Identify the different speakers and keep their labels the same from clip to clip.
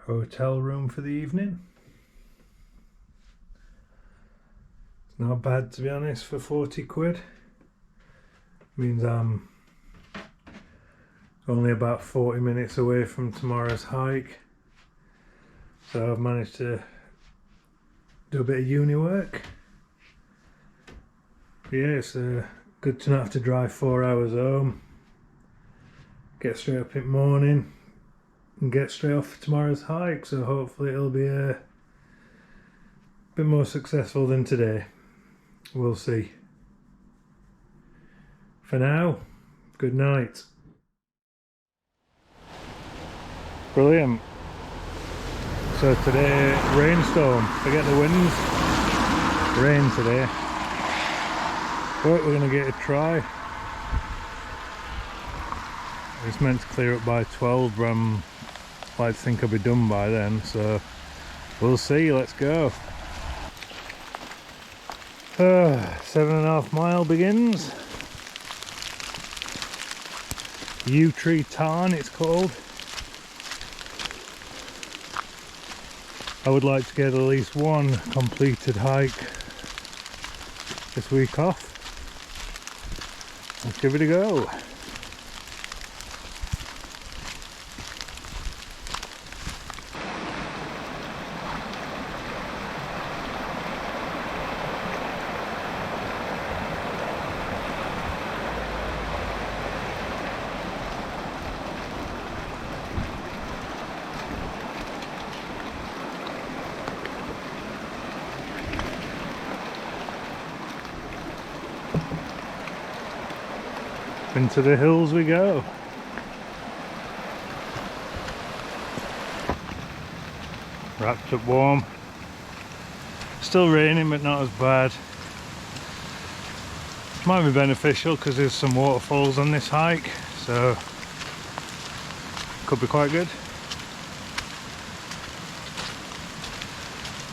Speaker 1: hotel room for the evening. It's not bad, to be honest, for 40 quid. Means I'm only about 40 minutes away from tomorrow's hike. So I've managed to do a bit of uni work. But yeah, it's good to not have to drive 4 hours home. Get straight up in the morning and get straight off for tomorrow's hike. So hopefully it'll be a bit more successful than today. We'll see. For now, good night. Brilliant. So today, rainstorm. Forget the winds. Rain today. But we're going to give it a try. It's meant to clear up by 12, but I'm like to think I'll be done by then. So we'll see. Let's go. 7.5 mile begins. Yew Tree Tarn it's called. I would like to get at least one completed hike this week off. Let's give it a go. Into the hills we go. Wrapped up warm. Still raining, but not as bad. Might be beneficial because there's some waterfalls on this hike, so could be quite good.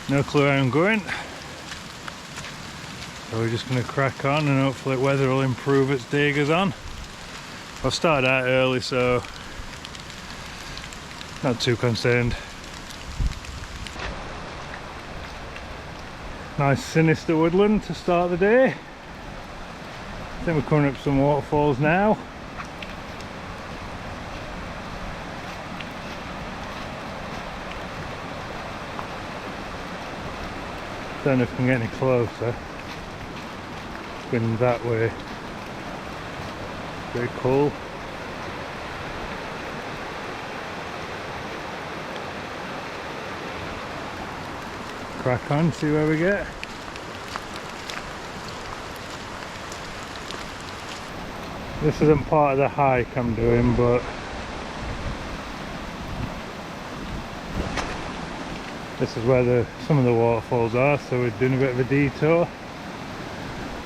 Speaker 1: No clue where I'm going, so we're just going to crack on and hopefully weather will improve as day goes on. I've started out early, so not too concerned. Nice sinister woodland to start the day. I think we're coming up some waterfalls now. Don't know if I can get any closer. Been that way. Very cool. Crack on, see where we get. This isn't part of the hike I'm doing, but this is where some of the waterfalls are, so we're doing a bit of a detour.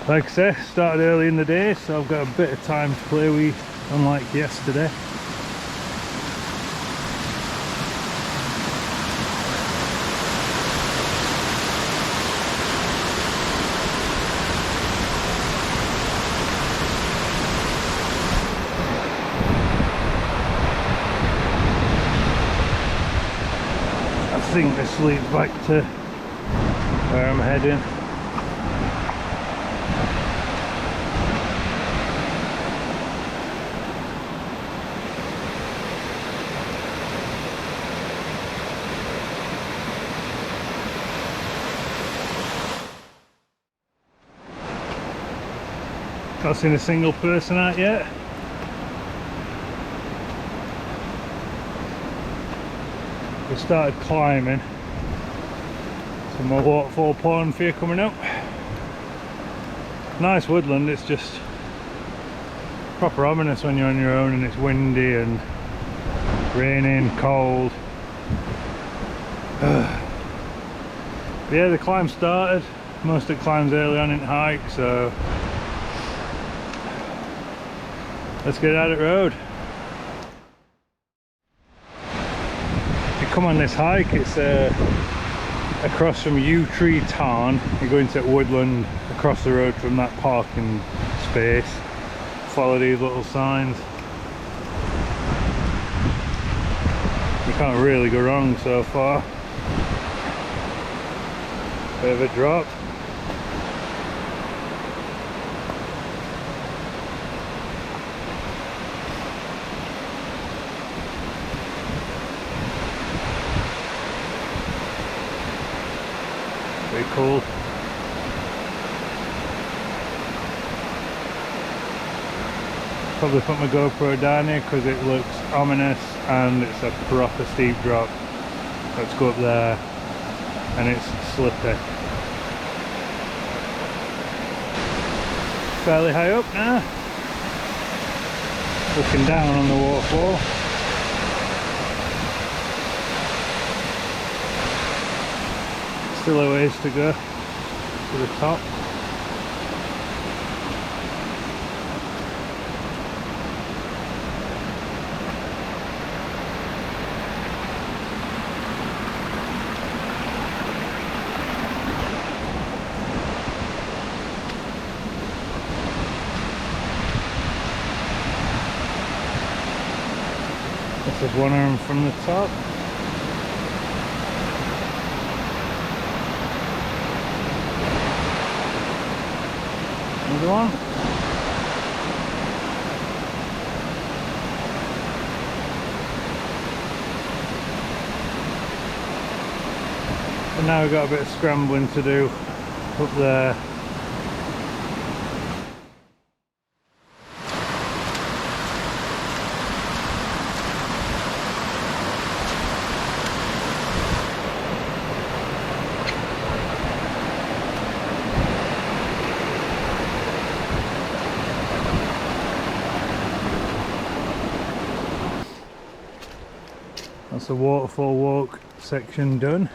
Speaker 1: Like I say, started early in the day, so I've got a bit of time to play with, unlike yesterday. I think this leads back to where I'm heading. Not seen a single person out yet. We started climbing. Some more waterfall pond for you coming up. Nice woodland, it's just proper ominous when you're on your own and it's windy and raining, cold. Yeah, the climb started. Most of the climbs early on in the hike, so let's get out of the road. If you come on this hike, it's across from Yew Tree Tarn. You go into woodland across the road from that parking space. Follow these little signs. You Can't really go wrong so far. Bit of a drop. Pretty cool. Probably put my GoPro down here because it looks ominous and it's a proper steep drop. Let's go up there and it's slippy. Fairly high up now. Looking down on the waterfall. Still a ways to go to the top. This is one arm from the top. Another one. And now we've got a bit of scrambling to do up there. That's the waterfall walk section done.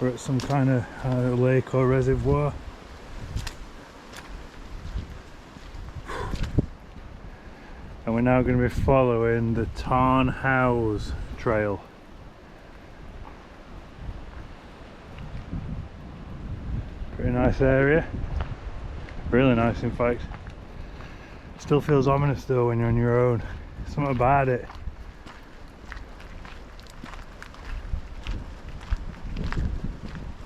Speaker 1: We're at some kind of lake or reservoir. And we're now going to be following the Tarn trail. Pretty nice area. Really nice in fact. Still feels ominous though when you're on your own. Something about it.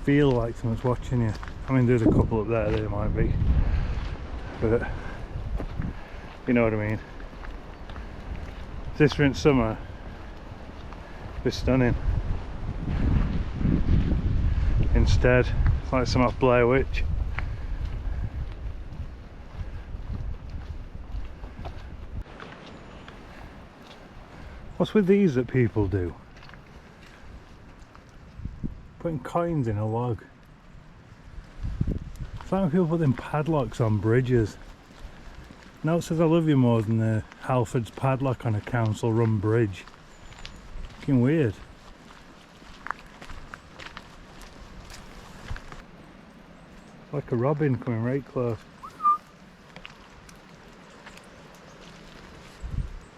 Speaker 1: Feel like someone's watching you. I mean, there's a couple up there might be, but you know what I mean. If this were in summer, it'd be stunning. Instead, it's like some off Blair Witch. What's with these that people do? Putting coins in a log. It's like when people put them padlocks on bridges. Now it says I love you more than the Halford's padlock on a council run bridge. Fucking weird. Like a robin coming right close.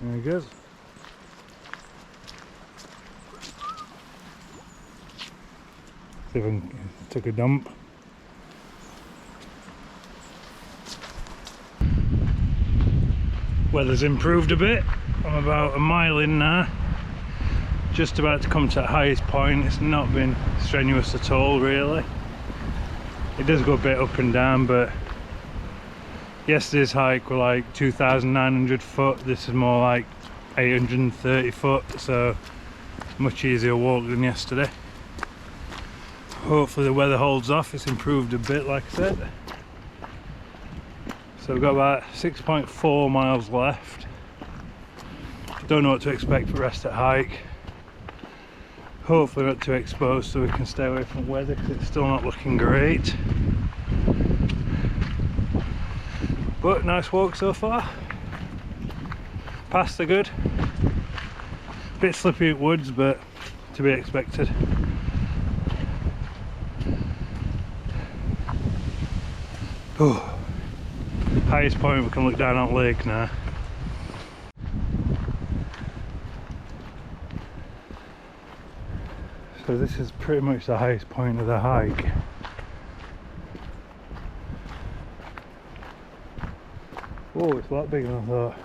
Speaker 1: There he goes. See if I can take a dump. Weather's improved a bit. I'm about a mile in now. Just about to come to the highest point. It's not been strenuous at all really. It does go a bit up and down, but yesterday's hike were like 2,900 foot. This is more like 830 foot, so much easier walk than yesterday. Hopefully the weather holds off. It's improved a bit like I said. So we've got about 6.4 miles left. Don't know what to expect for the rest of the hike. Hopefully not too exposed so we can stay away from weather because it's still not looking great. But nice walk so far. Paths are good. Bit slippy at woods, but to be expected. Oh. Highest point, we can look down on lake now. So this is pretty much the highest point of the hike. Oh, it's a lot bigger than I thought.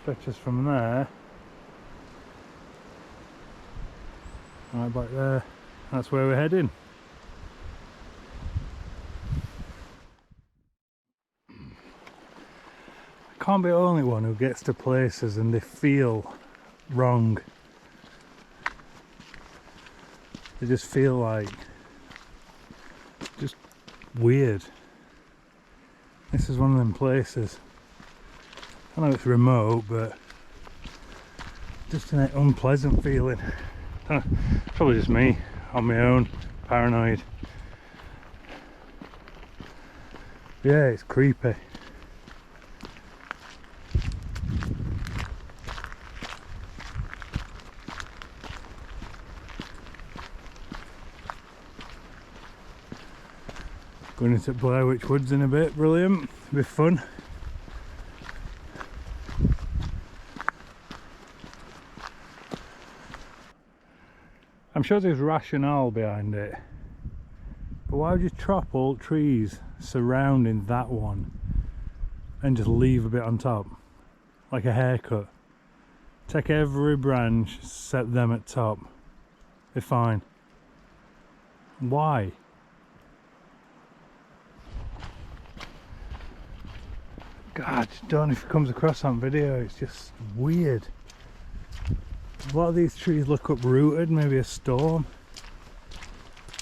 Speaker 1: stretches from there right back there. That's where we're heading. I can't be the only one who gets to places and they feel wrong. They just feel like just weird. This is one of them places. I know it's remote, but just an unpleasant feeling. Probably just me on my own, paranoid. Yeah, it's creepy. Going into Blair Witch Woods in a bit, brilliant, it'll be fun. I'm sure there's rationale behind it, but why would you chop all trees surrounding that one and just leave a bit on top, like a haircut? Take every branch, set them at top, they're fine. Why? God, I just don't know if it comes across on video, it's just weird. A lot of these trees look uprooted, maybe a storm,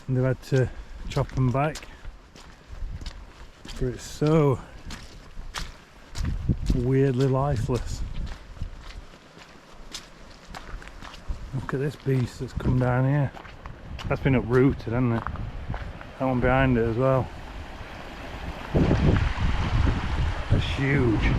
Speaker 1: and they've had to chop them back. But it's so weirdly lifeless. Look at this beast that's come down here. That's been uprooted, hasn't it? That one behind it as well. That's huge.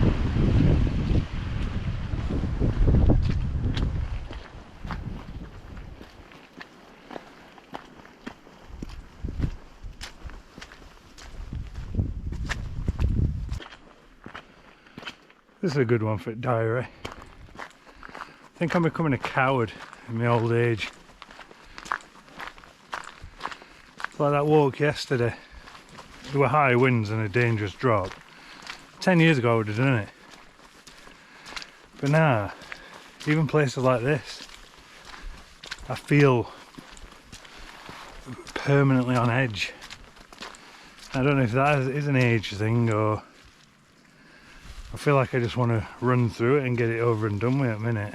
Speaker 1: This is a good one for diary. I think I'm becoming a coward in my old age. It's like that walk yesterday. There were high winds and a dangerous drop. 10 years ago I would have done it. But now, even places like this, I feel permanently on edge. I don't know if that is an age thing, or I feel like I just want to run through it and get it over and done with at a minute.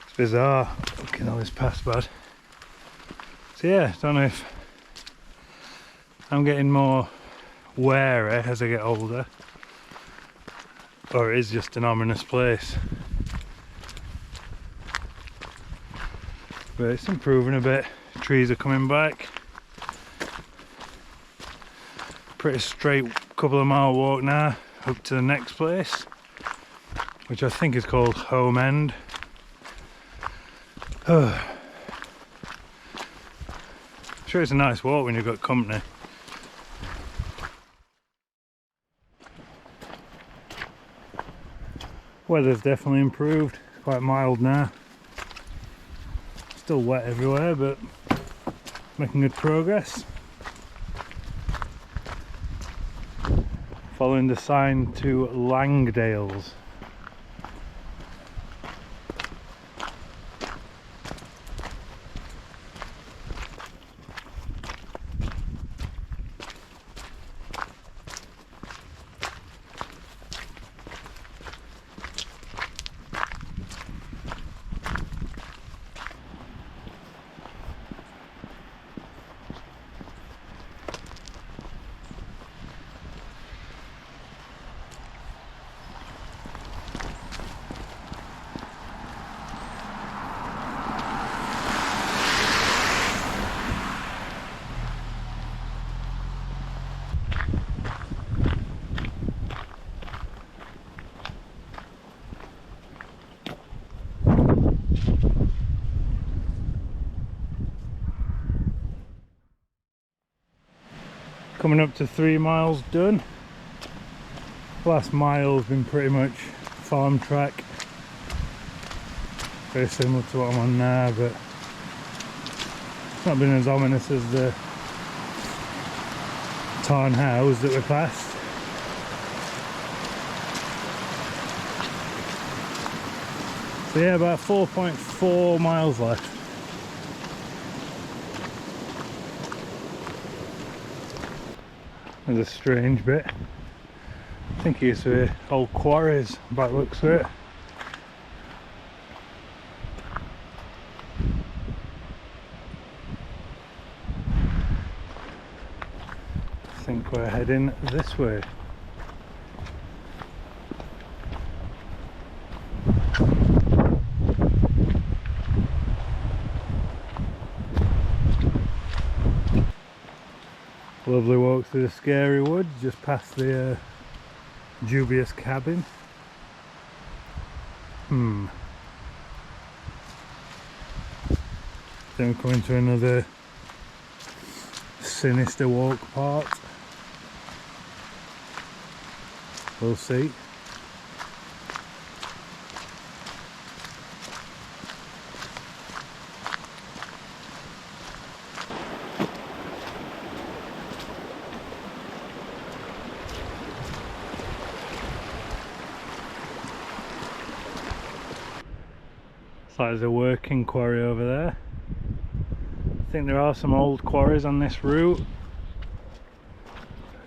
Speaker 1: It's bizarre looking all this past bad. So yeah, don't know if I'm getting more wary as I get older, or it is just an ominous place. But it's improving a bit. Trees are coming back. Pretty straight couple of mile walk now up to the next place, which I think is called Home End. I'm sure it's a nice walk when you've got company. Weather's definitely improved, it's quite mild now. Still wet everywhere, but making good progress. Following the sign to Langdale's. Coming up to 3 miles done. Last mile has been pretty much farm track, very similar to what I'm on now, but it's not been as ominous as the Tarn house that we passed. So yeah, about 4.4 miles left. There's a strange bit. I think it used to be old quarries by the looks of it. I think we're heading this way. Lovely walk through the scary woods, just past the dubious cabin. Then we come into another sinister walk part. We'll see. It's like there's a working quarry over there. I think there are some old quarries on this route.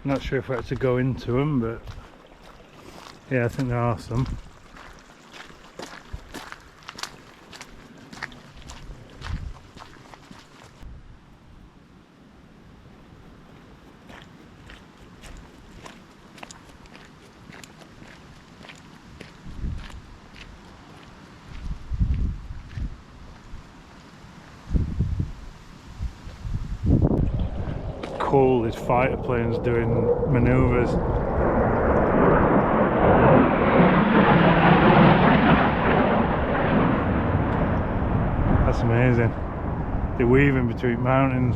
Speaker 1: Not sure if we had to go into them, but yeah, I think there are some. Cool, these fighter planes doing manoeuvres. That's amazing. They're weaving between mountains.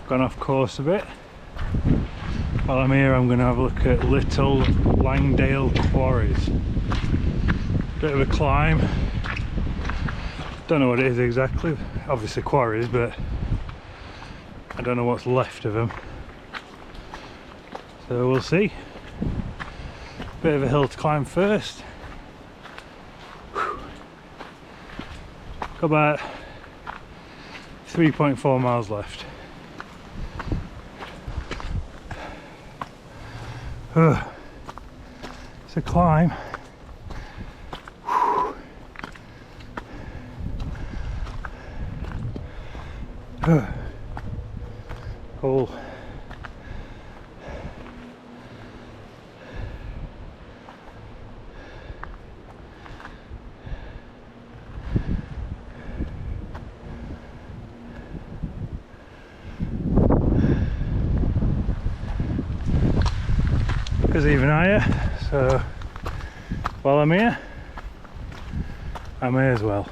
Speaker 1: Gone off course a bit. While I'm here, I'm going to have a look at Little Langdale Quarries. Bit of a climb. Don't know what it is exactly. Obviously quarries, but I don't know what's left of them. So we'll see. Bit of a hill to climb first. Got about 3.4 miles left. It's a climb. Cool. Because even higher, so while I'm here, I may as well.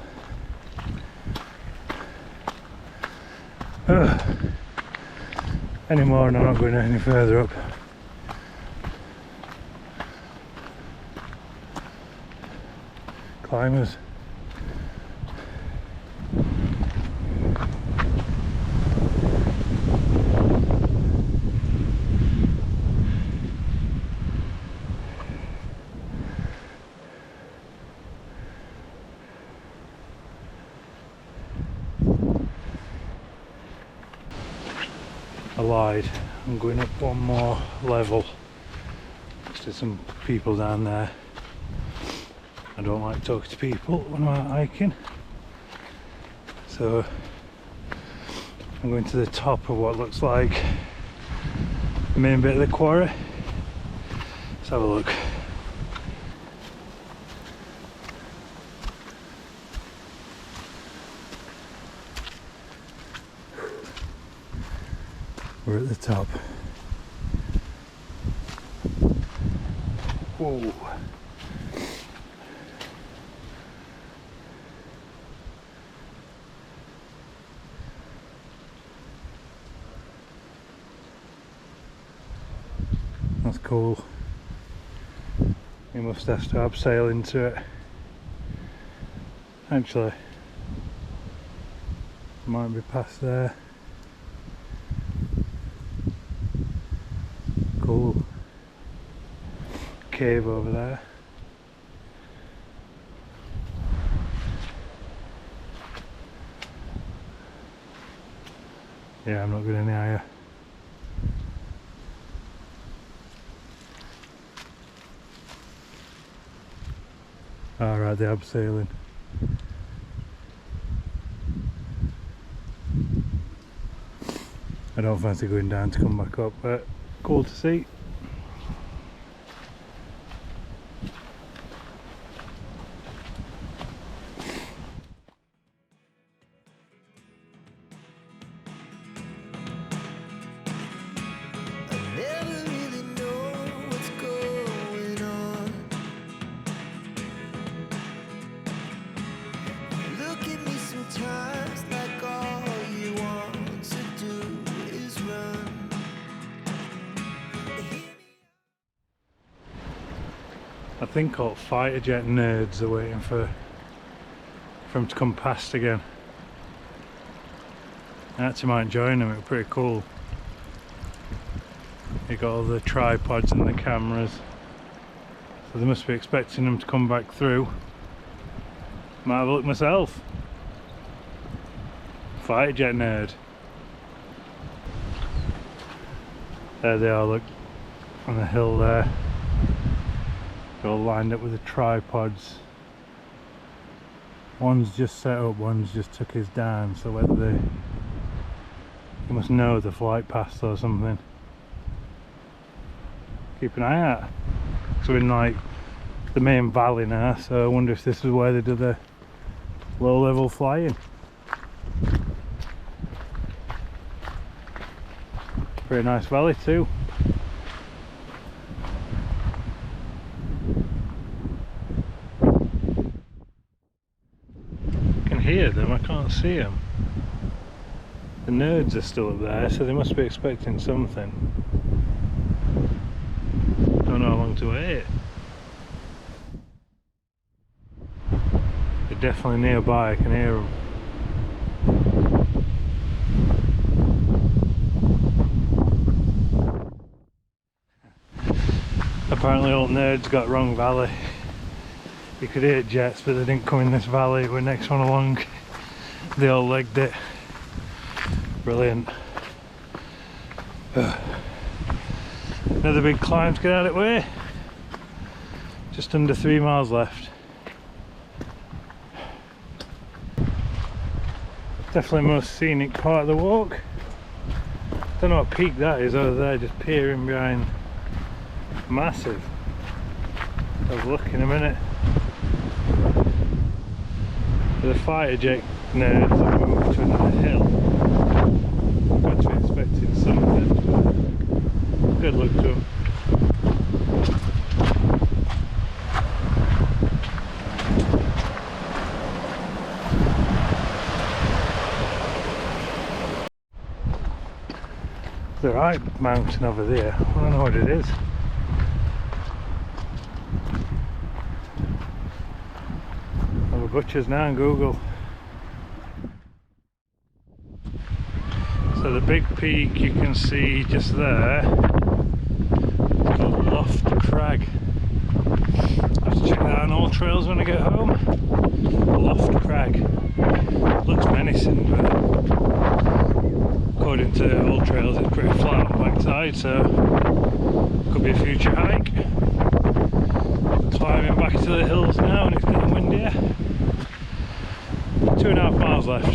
Speaker 1: Any more and I'm not going any further up. Climbers. I lied, I'm going up one more level. There's some people down there. I don't like talking to people when I'm out hiking, so I'm going to the top of what looks like the main bit of the quarry. Let's have a look. We're at the top. Whoa. That's cool. You must have to abseil into it. Actually, might be past there. Cool. Cave over there. Yeah, I'm not going any higher. Alright, the abseiling. I don't fancy going down to come back up, but cool to see. I think all fighter jet nerds are waiting for him to come past again. I actually might join them, it's pretty cool. You got all the tripods and the cameras, so they must be expecting them to come back through. Might have a look myself. Fighter jet nerd. There they are, look, on the hill there. They're all lined up with the tripods. One's just set up, one's just took his down, so whether they must know the flight path or something. Keep an eye out. So we're in like the main valley now, so I wonder if this is where they do the low level flying. Pretty nice valley too. Hear them, I can't see them. The nerds are still up there, so they must be expecting something. Don't know how long to wait. They're definitely nearby, I can hear them. Apparently all nerds got wrong valley. You could hear jets, but they didn't come in this valley. We're next one along. They all legged it. Brilliant. Another big climb to get out of the way. Just under 3 miles left. Definitely the most scenic part of the walk. Don't know what peak that is over there, just peering behind. Massive. I'll have a look in a minute. The fighter jet nerds have moved to another hill. Got to be expecting something. Good luck to them. The right mountain over there, I don't know what it is. Butchers now on Google. So the big peak you can see just there, it's called Loft Crag. I have to check that on all trails when I get home. Loft Crag. Looks menacing, but according to all trails it's pretty flat on the backside, so could be a future hike. Climbing back to the hills now and it's getting windier. 2.5 miles left.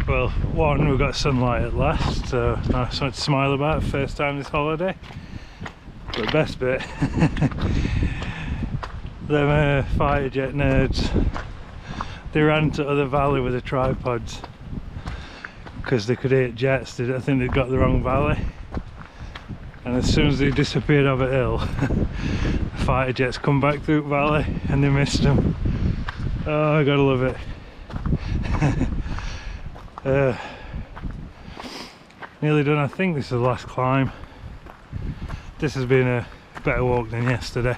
Speaker 1: Well, one, we've got sunlight at last, so nice something to smile about. First time this holiday. But the best bit, them fighter jet nerds, they ran to other valley with the tripods because they could hit jets. I think they'd got the wrong valley. And as soon as they disappeared over the hill, the fighter jets come back through the valley and they missed them. Oh, I gotta love it. Nearly done. I think this is the last climb. This has been a better walk than yesterday.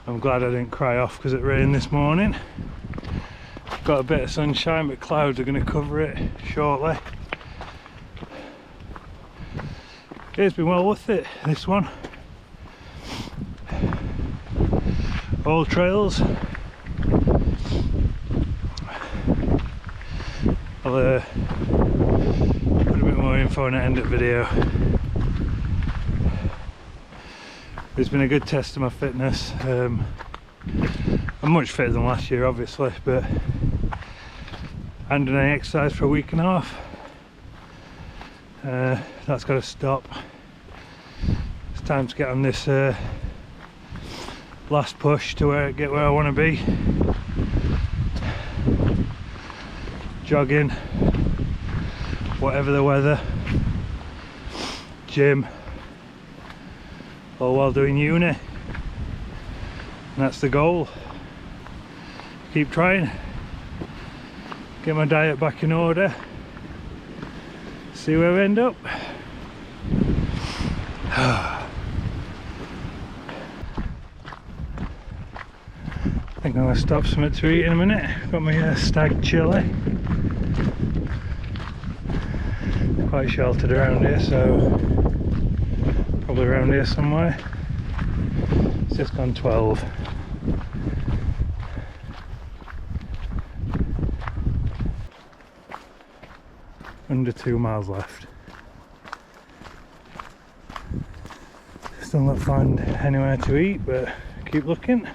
Speaker 1: I'm glad I didn't cry off because it rained this morning. Got a bit of sunshine, but clouds are going to cover it shortly. It's been well worth it, this one. All trails. I'll put a bit more info on the end of the video. It's been a good test of my fitness. I'm much fitter than last year, obviously, but I hadn't done any exercise for a week and a half. That's got to stop. It's time to get on this last push to get where I want to be. Jogging, whatever the weather, gym, all while doing uni, and that's the goal. Keep trying, get my diet back in order, see where we end up. I think I'm going to stop something to eat in a minute. Got my stag chili. Quite sheltered around here, so probably around here somewhere. It's just gone 12. Under 2 miles left. Still not found anywhere to eat, but keep looking.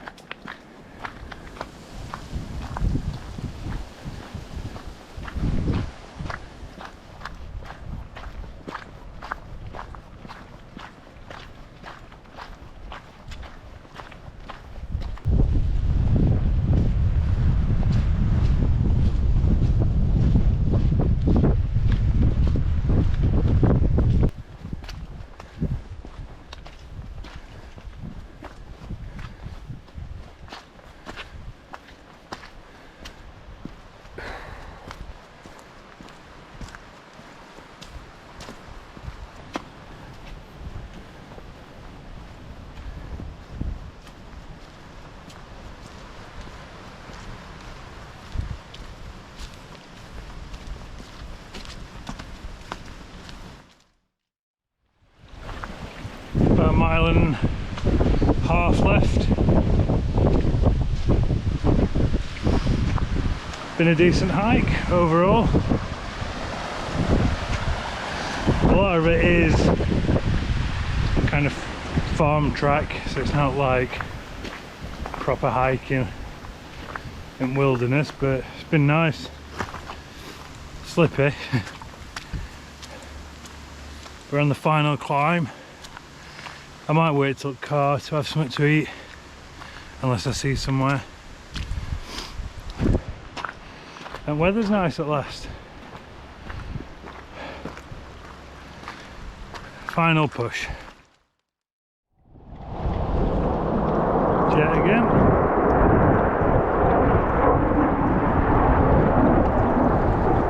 Speaker 1: About a mile and a half left. Been a decent hike overall. A lot of it is kind of farm track, so it's not like proper hiking in wilderness, but it's been nice. Slippy. We're on the final climb. I might wait till the car to have something to eat, unless I see somewhere. And weather's nice at last. Final push. Jet again.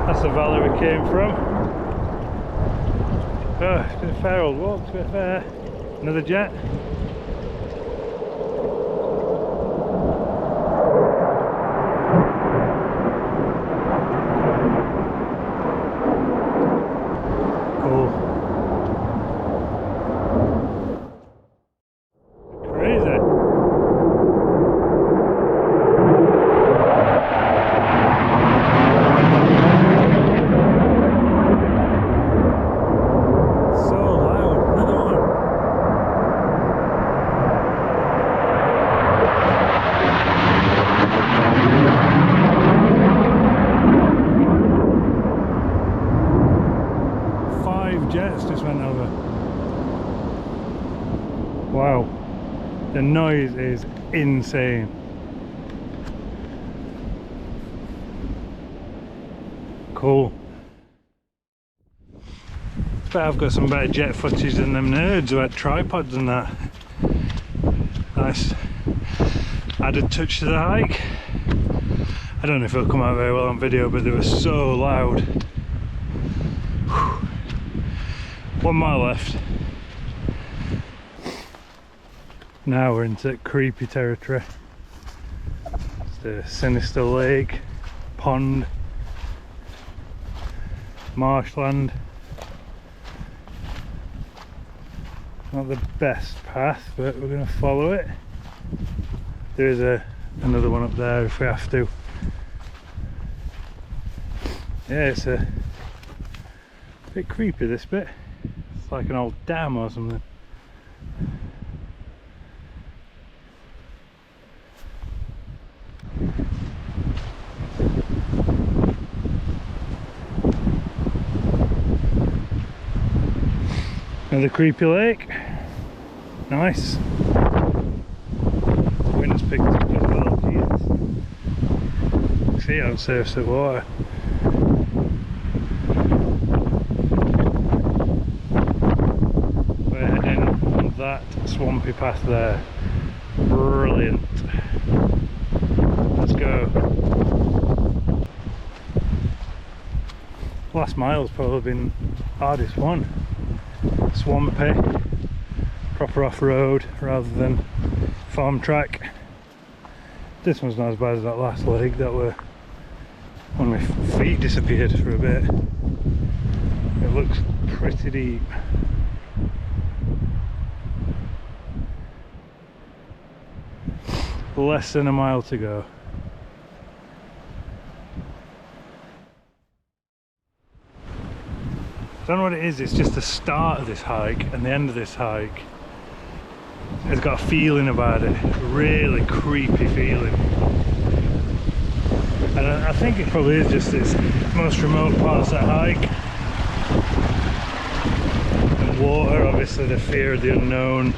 Speaker 1: That's the valley we came from. Oh, it's been a fair old walk, to be fair. Another jet. Cool. Crazy. So loud. Another one. Jets just went over. Wow, the noise is insane. Cool. Bet I've got some better jet footage than them nerds who had tripods and that. Nice added touch to the hike. I don't know if it'll come out very well on video, but they were so loud. Whew. 1 mile left. Now we're into creepy territory. It's the sinister lake, pond, marshland. Not the best path, but we're going to follow it. There is another one up there if we have to. Yeah, it's a bit creepy, this bit. It's like an old dam or something. Another creepy lake. Nice. The wind has picked up as well, Jesus. See how it surfs the water. We're heading on that swampy path there. Brilliant. Let's go. Last mile's probably been hardest one. Swampy, proper off-road rather than farm track. This one's not as bad as that last leg. That were when my feet disappeared for a bit. It looks pretty deep. Less than a mile to go. I don't know what it is, it's just the start of this hike and the end of this hike. It's got a feeling about it, a really creepy feeling. And I think it probably is just its most remote parts of that hike. And water, obviously the fear of the unknown,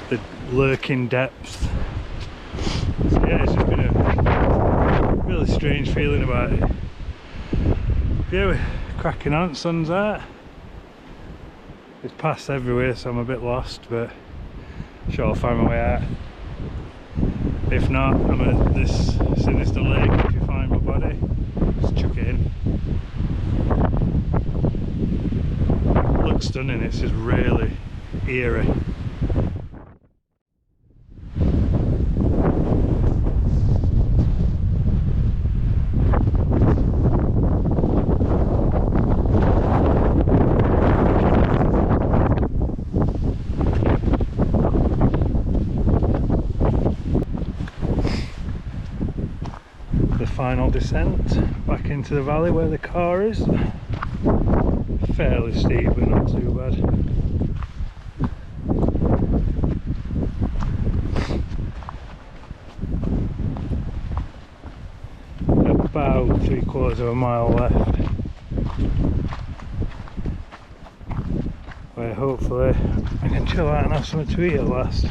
Speaker 1: the lurking depths. So yeah, it's just been a really strange feeling about it. Yeah, we're cracking on, sun's out. It's past everywhere, so I'm a bit lost, but I'm sure I'll find my way out. If not, I'm at this sinister lake. If you find my body, just chuck it in. It looks stunning, it's just really eerie. Final descent back into the valley where the car is. Fairly steep but not too bad. About 3/4 of a mile left, where hopefully I can chill out and have something to eat at last.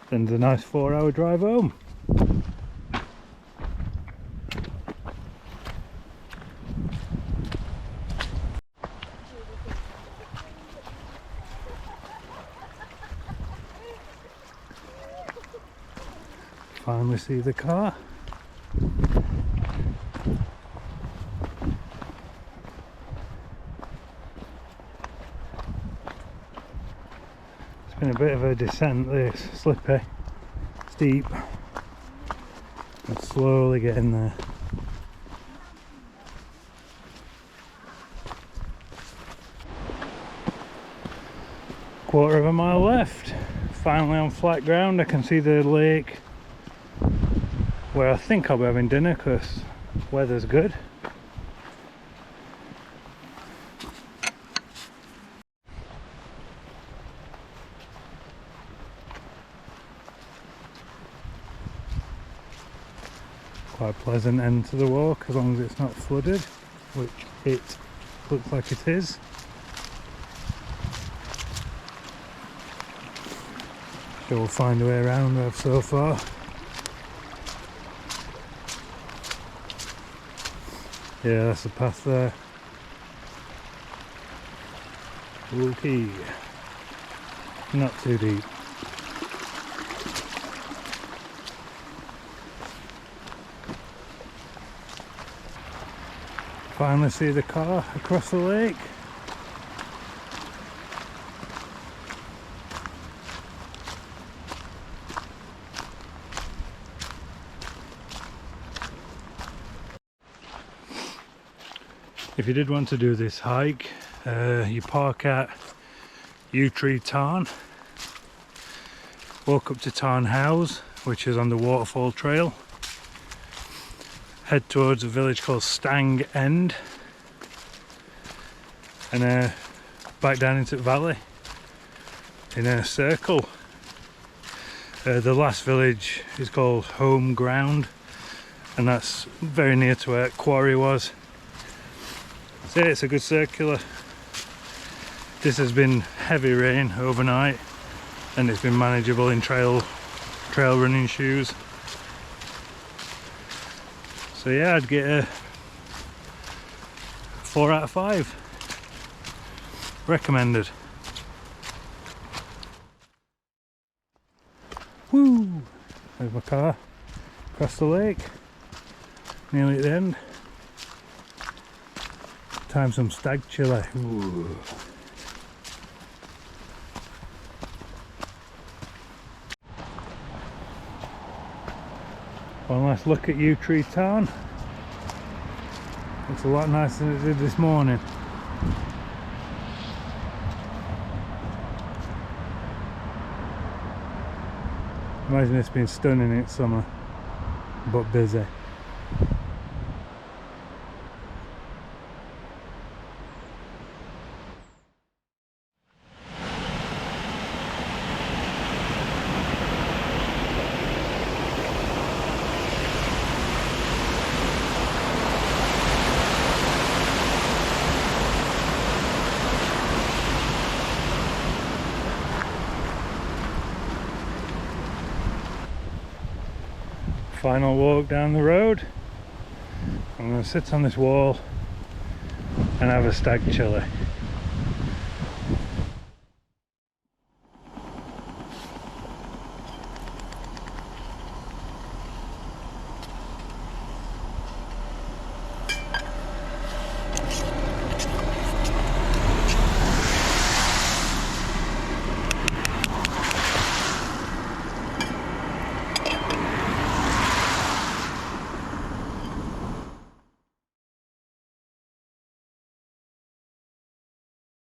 Speaker 1: Then the nice 4-hour drive home. Finally see the car. It's been a bit of a descent, this, slippy, steep, and slowly getting there. Quarter of a mile left. Finally on flat ground. I can see the lake where I think I'll be having dinner because weather's good. Quite a pleasant end to the walk as long as it's not flooded, which it looks like it is. Sure we'll find a way around there so far. Yeah, that's the path there. Okay. Not too deep. Finally see the car across the lake. If you did want to do this hike, you park at Tarn, walk up to Tarn House, which is on the waterfall trail, head towards a village called Stang End, and back down into the valley in a circle. The last village is called Home Ground, and that's very near to where quarry was. So yeah, it's a good circular. This has been heavy rain overnight, and it's been manageable in trail running shoes. So yeah, I'd get a 4 out of 5. Recommended. Woo! There's my car across the lake. Nearly at the end. Time some stag chili. Ooh. One last look at Yew Tree Tarn. Looks a lot nicer than it did this morning. Imagine it's been stunning in summer, but busy. Final walk down the road. I'm going to sit on this wall and have a stag chili.